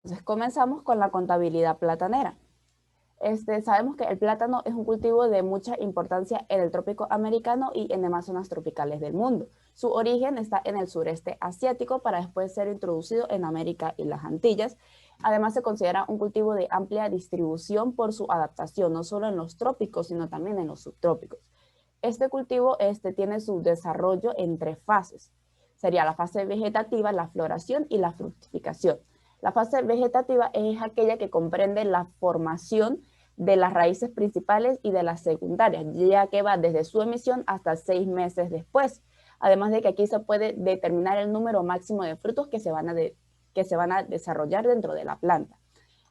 Entonces comenzamos con la contabilidad platanera. Sabemos que el plátano es un cultivo de mucha importancia en el trópico americano y en demás zonas tropicales del mundo. Su origen está en el sureste asiático para después ser introducido en América y las Antillas. Además se considera un cultivo de amplia distribución por su adaptación, no solo en los trópicos, sino también en los subtrópicos. Este cultivo tiene su desarrollo en tres fases. Sería la fase vegetativa, la floración y la fructificación. La fase vegetativa es aquella que comprende la formación de las raíces principales y de las secundarias, ya que va desde su emisión hasta 6 meses después. Además de que aquí se puede determinar el número máximo de frutos que se van a desarrollar dentro de la planta.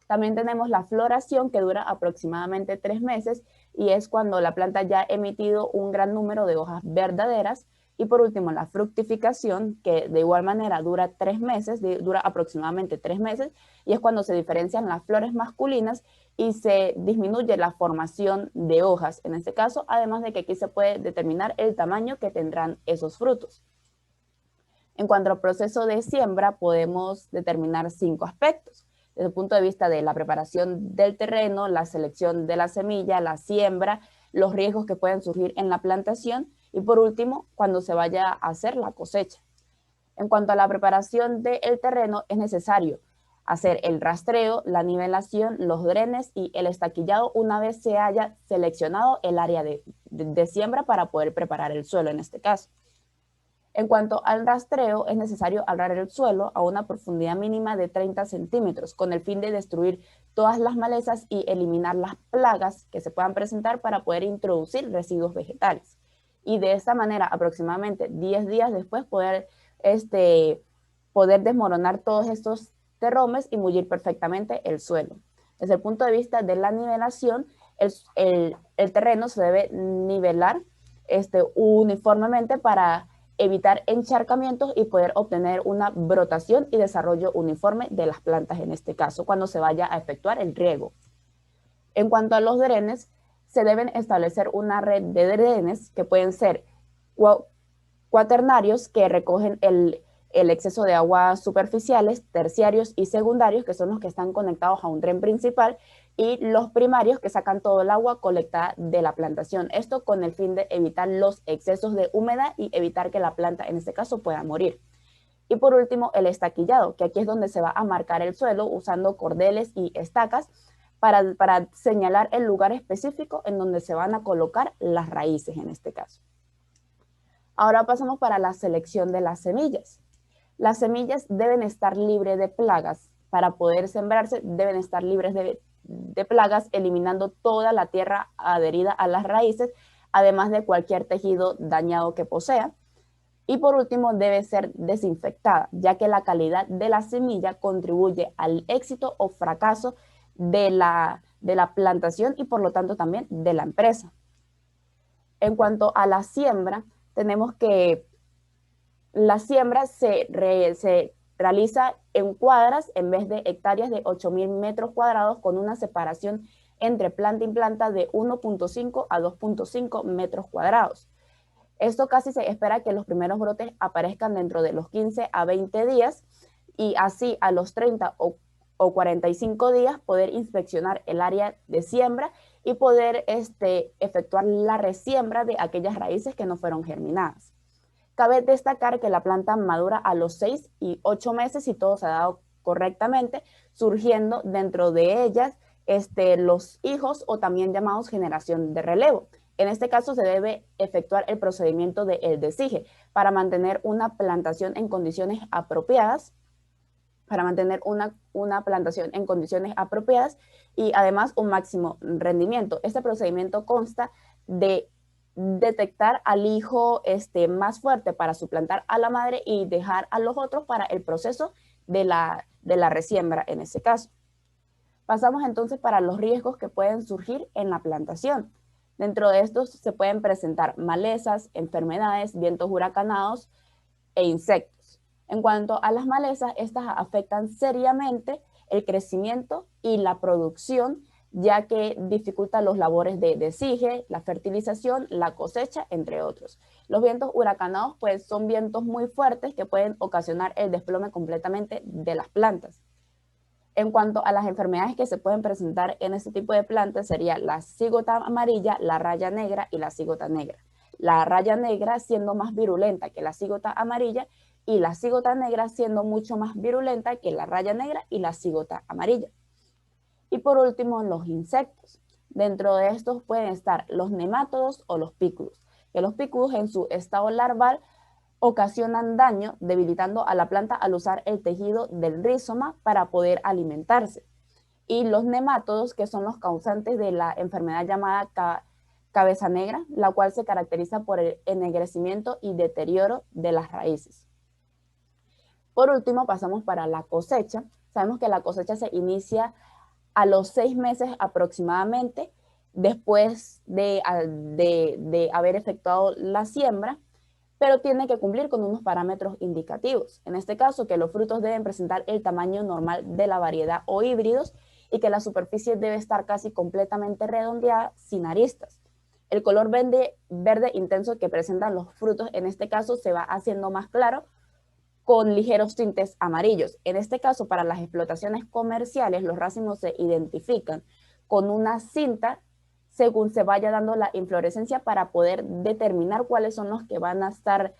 También tenemos la floración, que dura aproximadamente 3 meses y es cuando la planta ya ha emitido un gran número de hojas verdaderas. Y por último, la fructificación, que de igual manera dura 3 meses, dura aproximadamente 3 meses, y es cuando se diferencian las flores masculinas y se disminuye la formación de hojas, en este caso, además de que aquí se puede determinar el tamaño que tendrán esos frutos. En cuanto al proceso de siembra, podemos determinar 5 aspectos. Desde el punto de vista de la preparación del terreno, la selección de la semilla, la siembra, los riesgos que pueden surgir en la plantación y por último, cuando se vaya a hacer la cosecha. En cuanto a la preparación del terreno, es necesario hacer el rastreo, la nivelación, los drenes y el estaquillado una vez se haya seleccionado el área de siembra para poder preparar el suelo en este caso. En cuanto al rastreo, es necesario arar el suelo a una profundidad mínima de 30 centímetros con el fin de destruir todas las malezas y eliminar las plagas que se puedan presentar para poder introducir residuos vegetales. Y de esta manera, aproximadamente 10 días después, poder desmoronar todos estos terromes y mullir perfectamente el suelo. Desde el punto de vista de la nivelación, el terreno se debe nivelar uniformemente para evitar encharcamientos y poder obtener una brotación y desarrollo uniforme de las plantas en este caso, cuando se vaya a efectuar el riego. En cuanto a los drenes, se deben establecer una red de drenes que pueden ser cuaternarios, que recogen el exceso de aguas superficiales, terciarios y secundarios, que son los que están conectados a un dren principal, y los primarios, que sacan todo el agua colectada de la plantación. Esto con el fin de evitar los excesos de humedad y evitar que la planta, en este caso, pueda morir. Y por último, el estaquillado, que aquí es donde se va a marcar el suelo usando cordeles y estacas para señalar el lugar específico en donde se van a colocar las raíces en este caso. Ahora pasamos para la selección de las semillas. Las semillas deben estar libres de plagas. Para poder sembrarse deben estar libres de plagas, eliminando toda la tierra adherida a las raíces, además de cualquier tejido dañado que posea. Y por último, debe ser desinfectada, ya que la calidad de la semilla contribuye al éxito o fracaso de la plantación y por lo tanto también de la empresa. En cuanto a la siembra, tenemos que la siembra se realiza en cuadras en vez de hectáreas de 8.000 metros cuadrados, con una separación entre planta y planta de 1.5 a 2.5 metros cuadrados. Esto casi se espera que los primeros brotes aparezcan dentro de los 15 a 20 días y así a los 30 o 45 días poder inspeccionar el área de siembra y poder efectuar la resiembra de aquellas raíces que no fueron germinadas. Cabe destacar que la planta madura a los 6 y 8 meses si todo se ha dado correctamente, surgiendo dentro de ellas los hijos, o también llamados generación de relevo. En este caso se debe efectuar el procedimiento del desige para mantener una plantación en condiciones apropiadas, y además un máximo rendimiento. Este procedimiento consta de detectar al hijo más fuerte para suplantar a la madre y dejar a los otros para el proceso de la resiembra en ese caso. Pasamos entonces para los riesgos que pueden surgir en la plantación. Dentro de estos se pueden presentar malezas, enfermedades, vientos huracanados e insectos. En cuanto a las malezas, estas afectan seriamente el crecimiento y la producción, ya que dificulta los labores de desige, la fertilización, la cosecha, entre otros. Los vientos huracanados pues son vientos muy fuertes que pueden ocasionar el desplome completamente de las plantas. En cuanto a las enfermedades que se pueden presentar en este tipo de plantas, sería la cigota amarilla, la raya negra y la cigota negra. La raya negra siendo más virulenta que la cigota amarilla y la cigota negra siendo mucho más virulenta que la raya negra y la cigota amarilla. Y por último, los insectos. Dentro de estos pueden estar los nemátodos o los pículos, que los pículos en su estado larval ocasionan daño, debilitando a la planta al usar el tejido del rizoma para poder alimentarse. Y los nemátodos, que son los causantes de la enfermedad llamada cabeza negra, la cual se caracteriza por el ennegrecimiento y deterioro de las raíces. Por último, pasamos para la cosecha. Sabemos que la cosecha se inicia a los 6 meses aproximadamente después de haber efectuado la siembra, pero tiene que cumplir con unos parámetros indicativos. En este caso, que los frutos deben presentar el tamaño normal de la variedad o híbridos y que la superficie debe estar casi completamente redondeada sin aristas. El color verde intenso que presentan los frutos en este caso se va haciendo más claro con ligeros tintes amarillos. En este caso, para las explotaciones comerciales, los racimos se identifican con una cinta según se vaya dando la inflorescencia para poder determinar cuáles son los que van a estar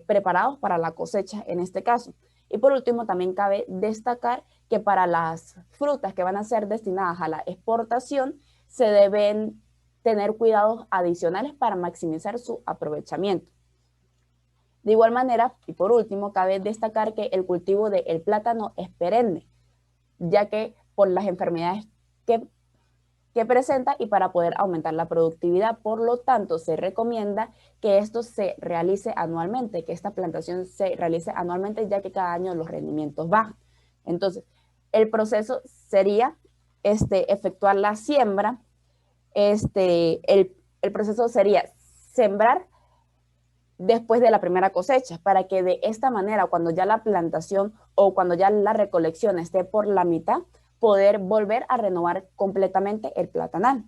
preparados para la cosecha en este caso. Y por último, también cabe destacar que para las frutas que van a ser destinadas a la exportación, se deben tener cuidados adicionales para maximizar su aprovechamiento. De igual manera, y por último, cabe destacar que el cultivo del plátano es perenne, ya que por las enfermedades que presenta y para poder aumentar la productividad. Por lo tanto, se recomienda que esto se realice anualmente, que esta plantación se realice anualmente, ya que cada año los rendimientos bajan. Entonces, el proceso sería efectuar la siembra. El proceso sería sembrar después de la primera cosecha, para que de esta manera, cuando ya la plantación o cuando ya la recolección esté por la mitad, poder volver a renovar completamente el platanal,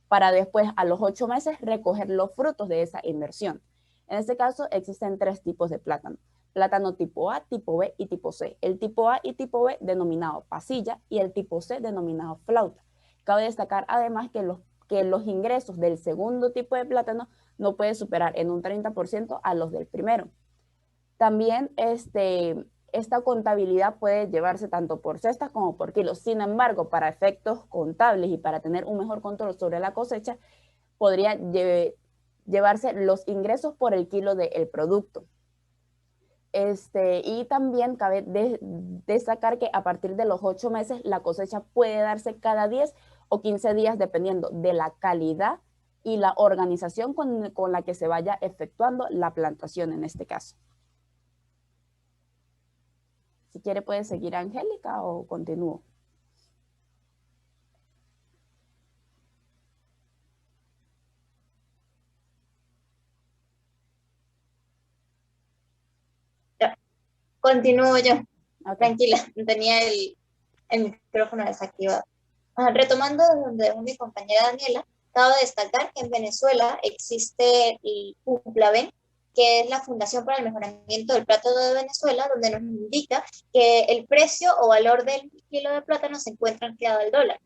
para después a los 8 meses recoger los frutos de esa inversión. En este caso existen 3 tipos de plátano: plátano tipo A, tipo B y tipo C. El tipo A y tipo B denominado pasilla y el tipo C denominado flauta. Cabe destacar además que los ingresos del segundo tipo de plátano no puede superar en un 30% a los del primero. También esta contabilidad puede llevarse tanto por cestas como por kilos. Sin embargo, para efectos contables y para tener un mejor control sobre la cosecha, podría llevarse los ingresos por el kilo del producto. Y también cabe destacar que a partir de los 8 meses la cosecha puede darse cada 10 o 15 días dependiendo de la calidad y la organización con la que se vaya efectuando la plantación en este caso. Si quiere puede seguir Angélica o continúo. Ya, continúo yo. Okay. Tranquila, tenía el micrófono desactivado. Retomando donde mi compañera Daniela, cabe destacar que en Venezuela existe el FUPLAVEN, que es la Fundación para el Mejoramiento del Plátano de Venezuela, donde nos indica que el precio o valor del kilo de plátano se encuentra anclado al dólar.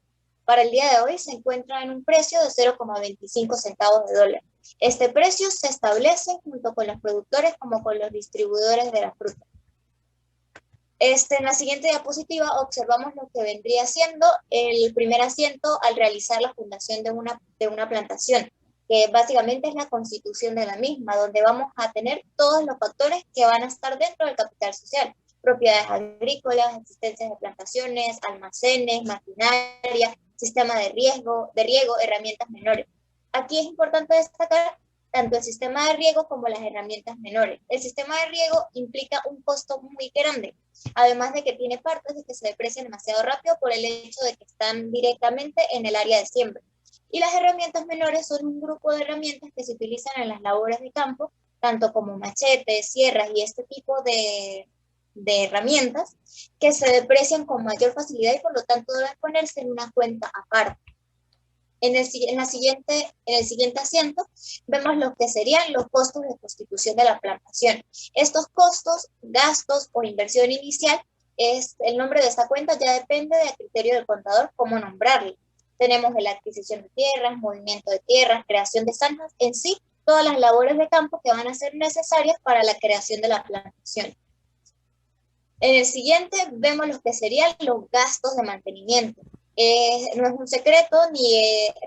Para el día de hoy se encuentra en un precio de 0,25 centavos de dólar. Este precio se establece junto con los productores como con los distribuidores de la fruta. En la siguiente diapositiva observamos lo que vendría siendo el primer asiento al realizar la fundación de una plantación, que básicamente es la constitución de la misma, donde vamos a tener todos los factores que van a estar dentro del capital social: propiedades agrícolas, existencias de plantaciones, almacenes, maquinaria, sistema de riego, herramientas menores. Aquí es importante destacar tanto el sistema de riego como las herramientas menores. El sistema de riego implica un costo muy grande, además de que tiene partes de que se deprecian demasiado rápido por el hecho de que están directamente en el área de siembra. Y las herramientas menores son un grupo de herramientas que se utilizan en las labores de campo, tanto como machetes, sierras y este tipo de herramientas, que se deprecian con mayor facilidad y por lo tanto deben ponerse en una cuenta aparte. En el siguiente asiento vemos lo que serían los costos de constitución de la plantación. Estos costos, gastos o inversión inicial el nombre de esta cuenta ya depende del criterio del contador cómo nombrarla. Tenemos la adquisición de tierras, movimiento de tierras, creación de zanjas, en sí, todas las labores de campo que van a ser necesarias para la creación de la plantación. En el siguiente vemos lo que serían los gastos de mantenimiento. No es un secreto ni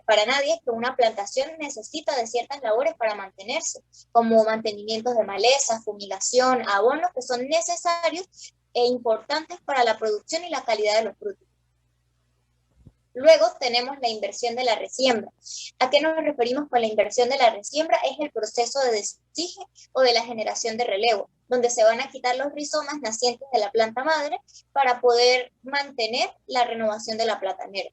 para nadie que una plantación necesita de ciertas labores para mantenerse, como mantenimientos de malezas, fumigación, abonos que son necesarios e importantes para la producción y la calidad de los frutos. Luego tenemos la inversión de la resiembra. ¿A qué nos referimos con la inversión de la resiembra? Es el proceso de destige o de la generación de relevo, donde se van a quitar los rizomas nacientes de la planta madre para poder mantener la renovación de la platanera.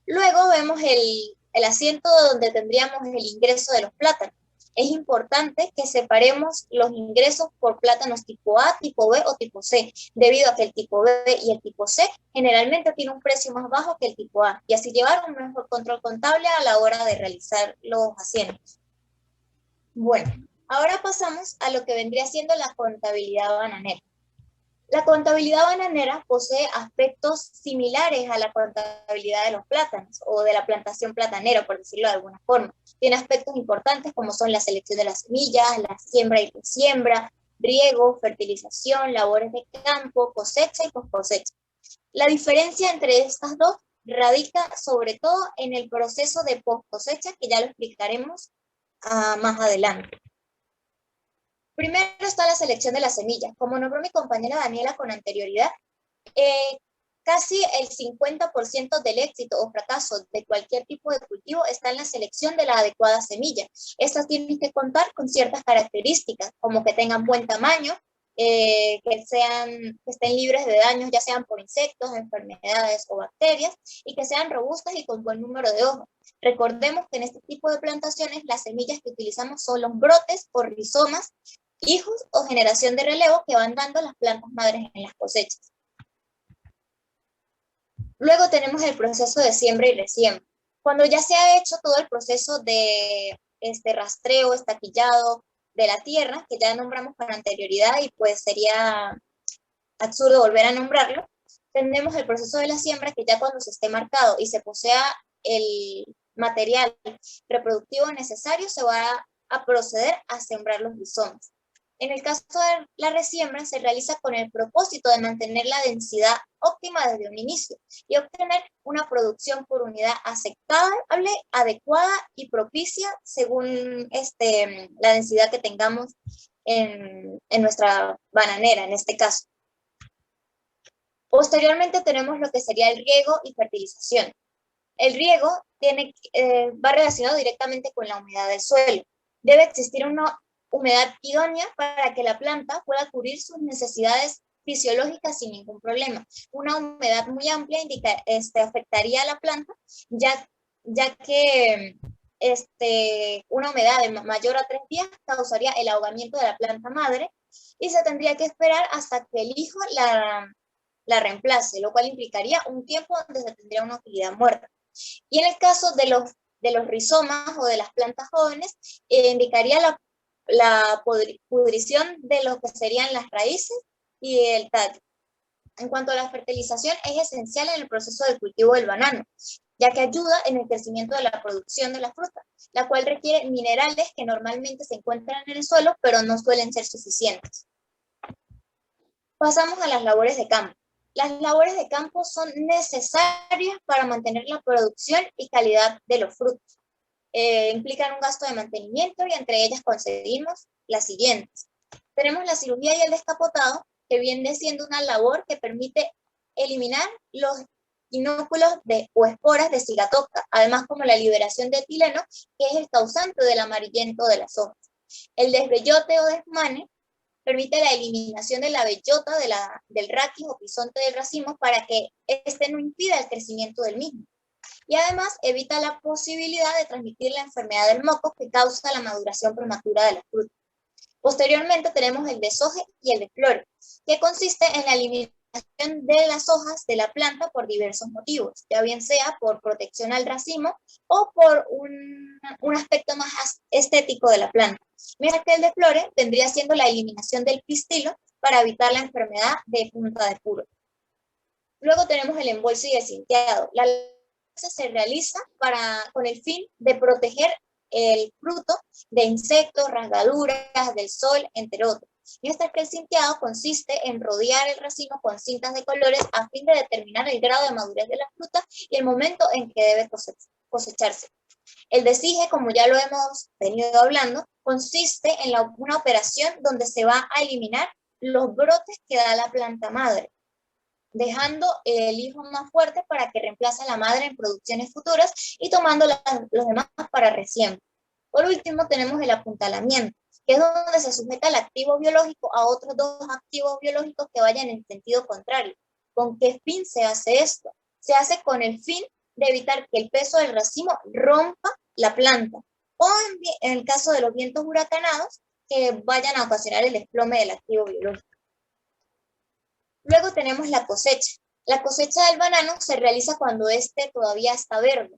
Luego vemos el asiento donde tendríamos el ingreso de los plátanos. Es importante que separemos los ingresos por plátanos tipo A, tipo B o tipo C, debido a que el tipo B y el tipo C generalmente tienen un precio más bajo que el tipo A, y así llevar un mejor control contable a la hora de realizar los asientos. Bueno, ahora pasamos a lo que vendría siendo la contabilidad bananera. La contabilidad bananera posee aspectos similares a la contabilidad de los plátanos o de la plantación platanera, por decirlo de alguna forma. Tiene aspectos importantes como son la selección de las semillas, la siembra y resiembra, riego, fertilización, labores de campo, cosecha y post-cosecha. La diferencia entre estas dos radica sobre todo en el proceso de post-cosecha, que ya lo explicaremos más adelante. Primero está la selección de las semillas. Como nombró mi compañera Daniela con anterioridad, casi el 50% del éxito o fracaso de cualquier tipo de cultivo está en la selección de la adecuada semilla. Estas tienen que contar con ciertas características, como que tengan buen tamaño, que estén libres de daños, ya sean por insectos, enfermedades o bacterias, y que sean robustas y con buen número de hojas. Recordemos que en este tipo de plantaciones las semillas que utilizamos son los brotes o rizomas, hijos o generación de relevo que van dando las plantas madres en las cosechas. Luego tenemos el proceso de siembra y resiembra. Cuando ya se ha hecho todo el proceso de rastreo, estaquillado de la tierra, que ya nombramos con anterioridad y pues sería absurdo volver a nombrarlo, tenemos el proceso de la siembra, que ya cuando se esté marcado y se posea el material reproductivo necesario, se va a proceder a sembrar los rizomas. En el caso de la resiembra, se realiza con el propósito de mantener la densidad óptima desde un inicio y obtener una producción por unidad aceptable, adecuada y propicia según la densidad que tengamos en nuestra bananera, en este caso. Posteriormente tenemos lo que sería el riego y fertilización. El riego va relacionado directamente con la humedad del suelo. Debe existir una humedad idónea para que la planta pueda cubrir sus necesidades fisiológicas sin ningún problema. Una humedad muy amplia afectaría a la planta, ya que una humedad de mayor a 3 días causaría el ahogamiento de la planta madre y se tendría que esperar hasta que el hijo la reemplace, lo cual implicaría un tiempo donde se tendría una utilidad muerta. Y en el caso de los rizomas o de las plantas jóvenes, indicaría la pudrición de lo que serían las raíces y el tallo. En cuanto a la fertilización, es esencial en el proceso del cultivo del banano, ya que ayuda en el crecimiento de la producción de la fruta, la cual requiere minerales que normalmente se encuentran en el suelo, pero no suelen ser suficientes. Pasamos a las labores de campo. Las labores de campo son necesarias para mantener la producción y calidad de los frutos. Implican un gasto de mantenimiento y entre ellas conseguimos las siguientes. Tenemos la cirugía y el descapotado, que viene siendo una labor que permite eliminar los inóculos o esporas de Sigatoka, además como la liberación de etileno, que es el causante del amarillento de las hojas. El desbellote o desmane permite la eliminación de la bellota del raquis o pisonte del racimo para que no impida el crecimiento del mismo. Y además evita la posibilidad de transmitir la enfermedad del moco que causa la maduración prematura de la fruta. Posteriormente tenemos el deshoje y el desflore, que consiste en la eliminación de las hojas de la planta por diversos motivos, ya bien sea por protección al racimo o por un aspecto más estético de la planta. Mientras que el desflore vendría siendo la eliminación del pistilo para evitar la enfermedad de punta de puro. Luego tenemos el embolse y el cinteado. La se realiza con el fin de proteger el fruto de insectos, rasgaduras, del sol, entre otros. Mientras que el cinteado consiste en rodear el racimo con cintas de colores a fin de determinar el grado de madurez de la fruta y el momento en que debe cosecharse. El desige, como ya lo hemos venido hablando, consiste en una operación donde se va a eliminar los brotes que da la planta madre, dejando el hijo más fuerte para que reemplace a la madre en producciones futuras y tomando los demás para recién. Por último, tenemos el apuntalamiento, que es donde se sujeta el activo biológico a otros dos activos biológicos que vayan en sentido contrario. ¿Con qué fin se hace esto? Se hace con el fin de evitar que el peso del racimo rompa la planta, o en el caso de los vientos huracanados, que vayan a ocasionar el desplome del activo biológico. Luego tenemos la cosecha. La cosecha del banano se realiza cuando éste todavía está verde.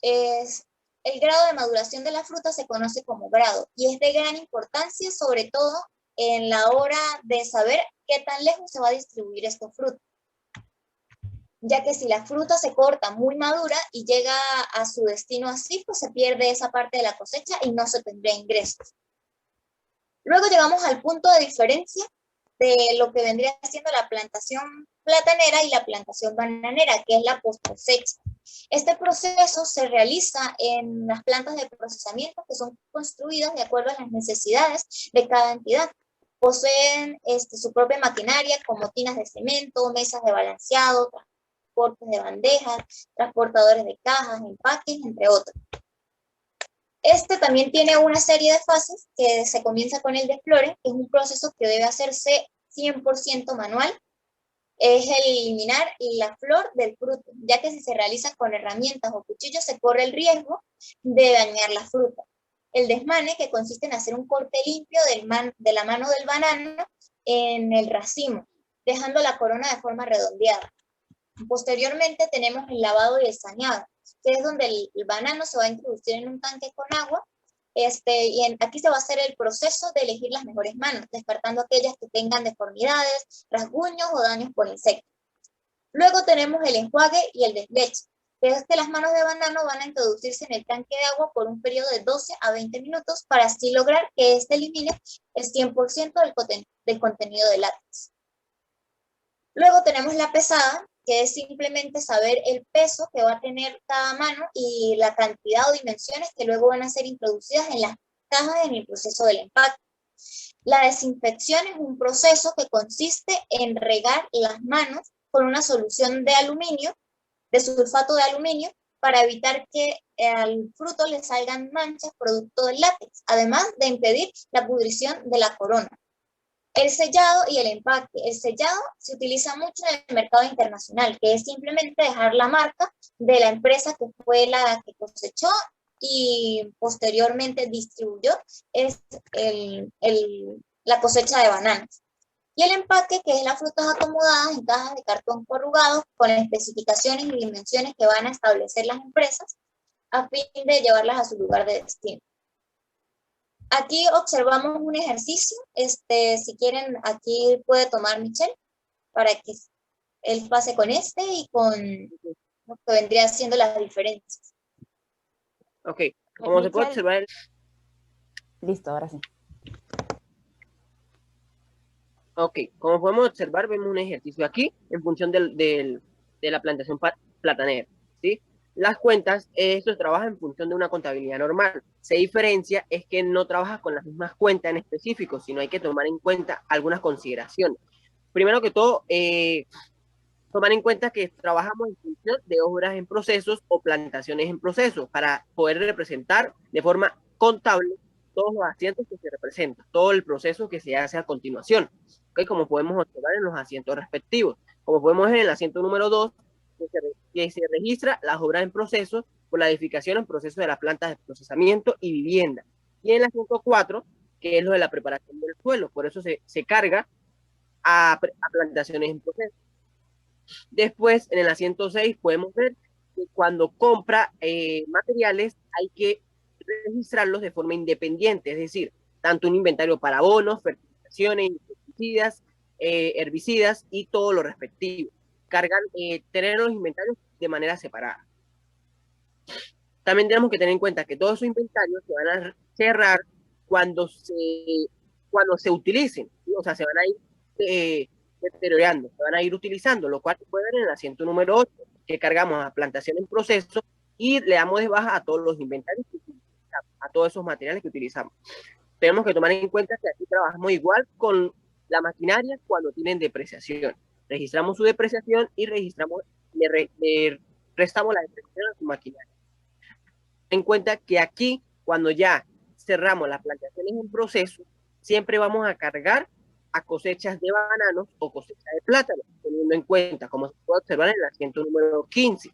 El grado de maduración de la fruta se conoce como grado y es de gran importancia, sobre todo en la hora de saber qué tan lejos se va a distribuir estos frutos, ya que si la fruta se corta muy madura y llega a su destino así, pues se pierde esa parte de la cosecha y no se tendría ingresos. Luego llegamos al punto de diferencia de lo que vendría siendo la plantación platanera y la plantación bananera, que es la post-cosecha. Este proceso se realiza en las plantas de procesamiento que son construidas de acuerdo a las necesidades de cada entidad. Poseen su propia maquinaria como tinas de cemento, mesas de balanceado, transportes de bandejas, transportadores de cajas, empaques, entre otros. Este también tiene una serie de fases que se comienza con el desflore, que es un proceso que debe hacerse 100% manual. Es el eliminar la flor del fruto, ya que si se realiza con herramientas o cuchillos se corre el riesgo de dañar la fruta. El desmane, que consiste en hacer un corte limpio de la mano del banano en el racimo, dejando la corona de forma redondeada. Posteriormente tenemos el lavado y el saneado, que es donde el banano se va a introducir en un tanque con agua, aquí se va a hacer el proceso de elegir las mejores manos, descartando aquellas que tengan deformidades, rasguños o daños por insectos. Luego tenemos el enjuague y el desleche, que es que las manos de banano van a introducirse en el tanque de agua por un periodo de 12 a 20 minutos para así lograr que elimine el 100% del contenido de látex. Luego tenemos la pesada, que es simplemente saber el peso que va a tener cada mano y la cantidad o dimensiones que luego van a ser introducidas en las cajas en el proceso del empaque. La desinfección es un proceso que consiste en regar las manos con una solución de aluminio, de sulfato de aluminio, para evitar que al fruto le salgan manchas producto del látex, además de impedir la pudrición de la corona. El sellado y el empaque. El sellado se utiliza mucho en el mercado internacional, que es simplemente dejar la marca de la empresa que fue la que cosechó y posteriormente distribuyó la cosecha de bananas. Y el empaque, que es las frutas acomodadas en cajas de cartón corrugado con especificaciones y dimensiones que van a establecer las empresas a fin de llevarlas a su lugar de destino. Aquí observamos un ejercicio, si quieren, aquí puede tomar Michelle para que él pase con y con lo que vendría siendo las diferencias. Ok, como se puede observar... Listo, ahora sí. Ok, como podemos observar, vemos un ejercicio aquí en función de la plantación platanera, ¿sí? Las cuentas, esto trabaja en función de una contabilidad normal. Se diferencia es que no trabaja con las mismas cuentas en específico, sino hay que tomar en cuenta algunas consideraciones. Primero que todo, tomar en cuenta que trabajamos en función de obras en procesos o plantaciones en procesos para poder representar de forma contable todos los asientos que se representan, todo el proceso que se hace a continuación, ¿okay? Como podemos observar en los asientos respectivos. Como podemos ver en el asiento número 2, que se registra las obras en proceso por la edificación en proceso de las plantas de procesamiento y vivienda. Y en el asiento 4, que es lo de la preparación del suelo, por eso se carga a plantaciones en proceso. Después, en el asiento 6, podemos ver que cuando compra materiales hay que registrarlos de forma independiente, es decir, tanto un inventario para abonos, fertilizaciones, insecticidas, herbicidas y todo lo respectivo. Tener los inventarios de manera separada. También tenemos que tener en cuenta que todos esos inventarios se van a cerrar cuando se utilicen, ¿sí? O sea, se van a ir deteriorando, se van a ir utilizando, lo cual se puede ver en el asiento número 8, que cargamos a plantación en proceso y le damos de baja a todos los inventarios que utilizamos, a todos esos materiales que utilizamos. Tenemos que tomar en cuenta que aquí trabajamos igual con la maquinaria cuando tienen depreciación. Registramos su depreciación y le restamos la depreciación a su maquinaria. En cuenta que aquí, cuando ya cerramos las plantaciones en proceso, siempre vamos a cargar a cosechas de bananos o cosechas de plátanos, teniendo en cuenta, como se puede observar en el asiento número 15,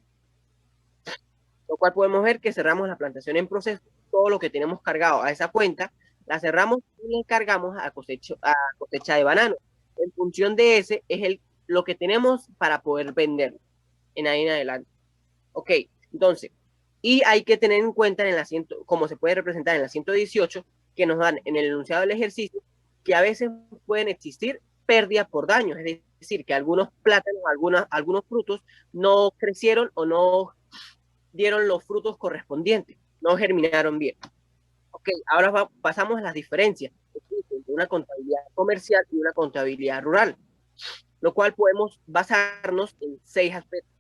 lo cual podemos ver que cerramos la plantación en proceso, todo lo que tenemos cargado a esa cuenta, la cerramos y le cargamos a cosecha de bananos. En función de ese, es lo que tenemos para poder vender en ahí en adelante. Ok, entonces, y hay que tener en cuenta en el asiento, como se puede representar en el asiento 18, que nos dan en el enunciado del ejercicio, que a veces pueden existir pérdidas por daños, es decir, que algunos plátanos, algunos frutos no crecieron o no dieron los frutos correspondientes, no germinaron bien. Ok, ahora pasamos a las diferencias entre una contabilidad comercial y una contabilidad rural, lo cual podemos basarnos en 6 aspectos.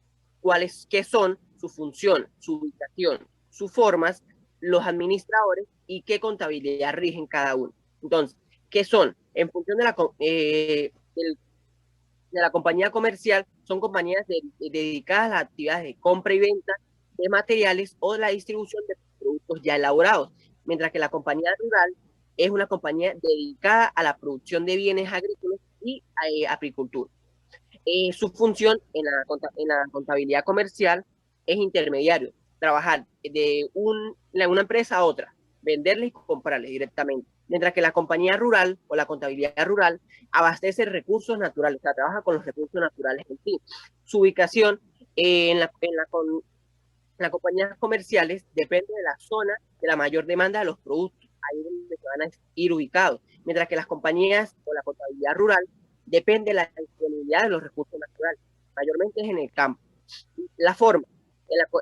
¿Qué son su función, su ubicación, sus formas, los administradores y qué contabilidad rigen cada uno? Entonces, ¿qué son? En función de la compañía comercial, son compañías dedicadas a las actividades de compra y venta de materiales o la distribución de productos ya elaborados, mientras que la compañía rural es una compañía dedicada a la producción de bienes agrícolas y apicultura. Su función en la contabilidad comercial es intermediario, trabajar de una empresa a otra, venderle y comprarle directamente. Mientras que la compañía rural o la contabilidad rural abastece recursos naturales, o sea, trabaja con los recursos naturales en sí. Su ubicación en las compañías comerciales depende de la zona de la mayor demanda de los productos, ahí es donde se van a ir ubicados. Mientras que las compañías o la contabilidad rural depende de la disponibilidad de los recursos naturales, mayormente es en el campo. La forma,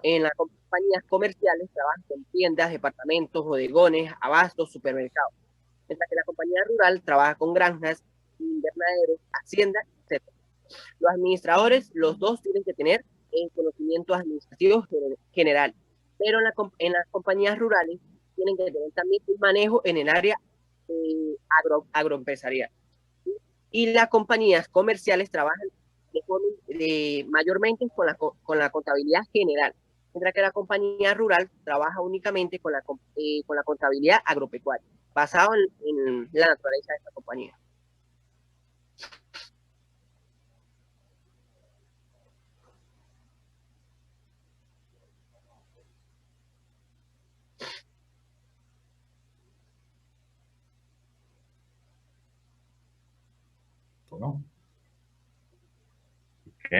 en las compañías comerciales trabajan con tiendas, departamentos, bodegones, abastos, supermercados, mientras que la compañía rural trabaja con granjas, invernaderos, haciendas, etc. Los administradores, los dos tienen que tener conocimientos administrativos general, pero en las compañías rurales tienen que tener también un manejo en el área agroempresarial. Y las compañías comerciales trabajan mayormente con la contabilidad general, mientras que la compañía rural trabaja únicamente con la contabilidad agropecuaria, basado en la naturaleza de esta compañía. ¿No? Ok.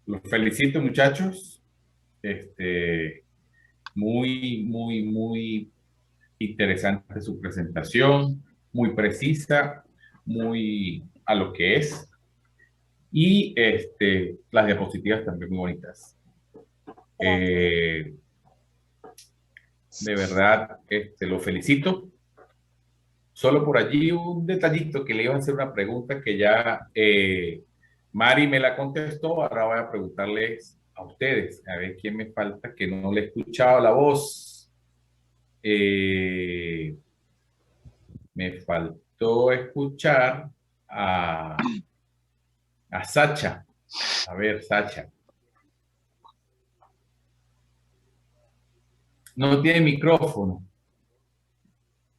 Los felicito, muchachos. Muy interesante su presentación, muy precisa, muy a lo que es. Y las diapositivas también muy bonitas. De verdad, lo felicito. Solo por allí un detallito que le iba a hacer una pregunta que ya Mari me la contestó. Ahora voy a preguntarles a ustedes, a ver quién me falta que no le he escuchado la voz. Me faltó escuchar a Sacha. A ver, Sacha. No tiene micrófono.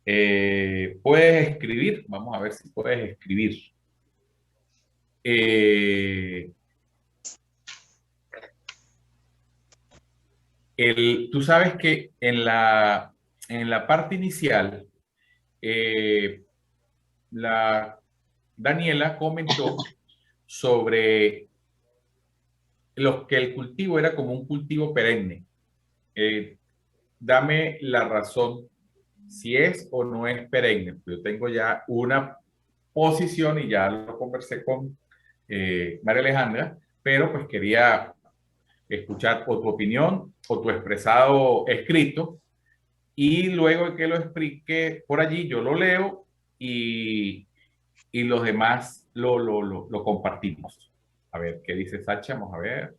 ¿Puedes escribir? Vamos a ver si puedes escribir. Tú sabes que en la parte inicial, la Daniela comentó sobre que el cultivo era como un cultivo perenne. Dame la razón si es o no es perenne. Yo tengo ya una posición y ya lo conversé con María Alejandra, pero pues quería escuchar o tu opinión o tu expresado escrito y luego de que lo explique por allí, yo lo leo y los demás lo compartimos. A ver, ¿qué dice Sacha? Vamos a ver.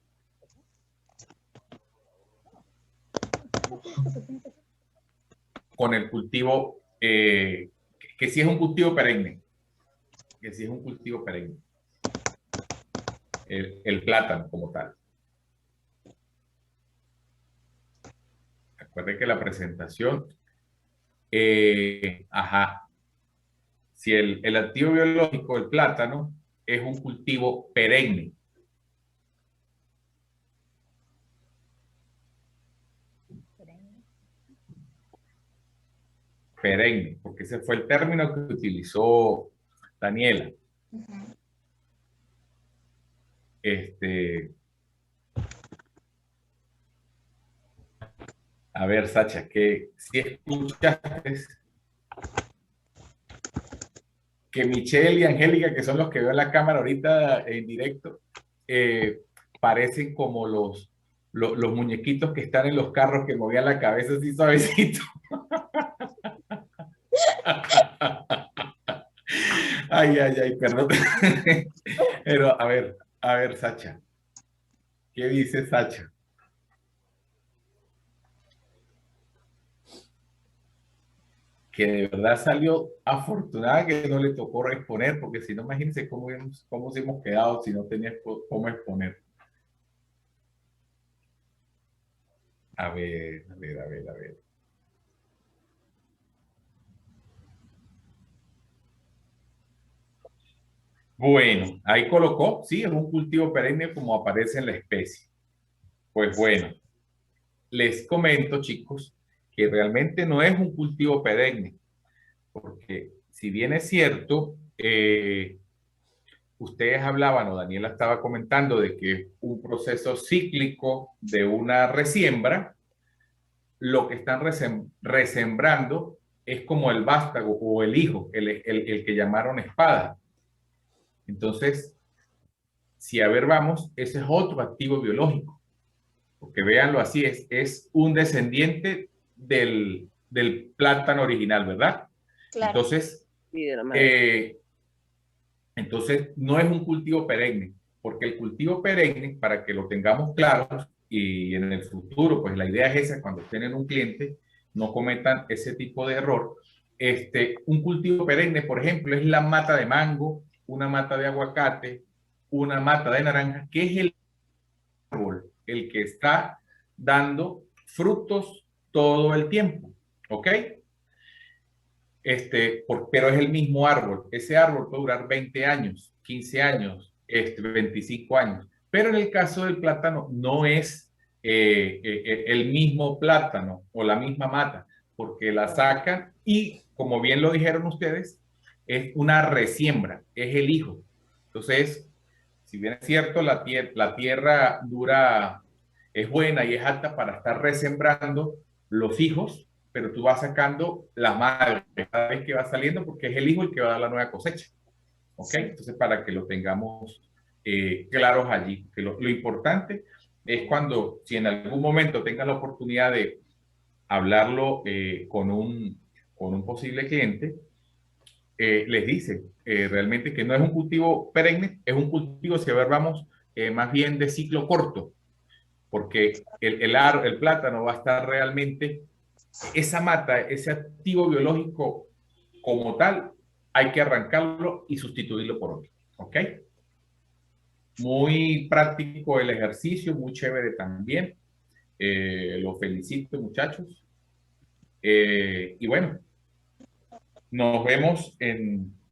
Con el cultivo, que sí es un cultivo perenne. Que sí es un cultivo perenne. El plátano como tal. Recuerde que la presentación, ajá, si el activo biológico, el plátano, es un cultivo perenne. Perenne, porque ese fue el término que utilizó Daniela. A ver, Sacha, que si escuchaste que Michelle y Angélica, que son los que veo en la cámara ahorita en directo, parecen como los muñequitos que están en los carros que movían la cabeza así suavecito. Ay, ay, ay, perdón. Pero a ver, Sacha. ¿Qué dice Sacha? Que de verdad salió afortunada que no le tocó exponer, porque si no, imagínense cómo se hemos quedado si no tenía cómo exponer. A ver, a ver, a ver, a ver. Bueno, ahí colocó, sí, es un cultivo perenne como aparece en la especie. Pues bueno, les comento, chicos, que realmente no es un cultivo perenne, porque si bien es cierto, ustedes hablaban o Daniela estaba comentando de que es un proceso cíclico de una resiembra, lo que están resembrando es como el vástago o el hijo, el que llamaron espada. Entonces, si a ver vamos, ese es otro activo biológico, porque véanlo así, es un descendiente del plátano original, ¿verdad? Claro. Entonces, Sí, de la madre. entonces, no es un cultivo perenne, porque el cultivo perenne, para que lo tengamos claro, y en el futuro, pues la idea es esa, cuando estén en un cliente, no cometan ese tipo de error. Un cultivo perenne, por ejemplo, es la mata de mango, una mata de aguacate, una mata de naranja, que es el árbol, el que está dando frutos todo el tiempo, ¿ok? Pero es el mismo árbol. Ese árbol puede durar 20 años, 15 años, 25 años. Pero en el caso del plátano no es el mismo plátano o la misma mata, porque la sacan y, como bien lo dijeron ustedes, es una resiembra, es el hijo. Entonces, si bien es cierto, la tierra dura, es buena y es alta para estar resembrando los hijos, pero tú vas sacando la madre cada vez que va saliendo porque es el hijo el que va a dar la nueva cosecha. ¿Ok? Entonces, para que lo tengamos claros allí, que lo importante es cuando, si en algún momento tengan la oportunidad de hablarlo con un posible cliente, les dice realmente que no es un cultivo perenne, es un cultivo, si a ver, vamos, más bien de ciclo corto, porque el plátano va a estar realmente, esa mata, ese activo biológico como tal, hay que arrancarlo y sustituirlo por otro, ¿ok? Muy práctico el ejercicio, muy chévere también. Los felicito, muchachos. Y bueno, nos vemos en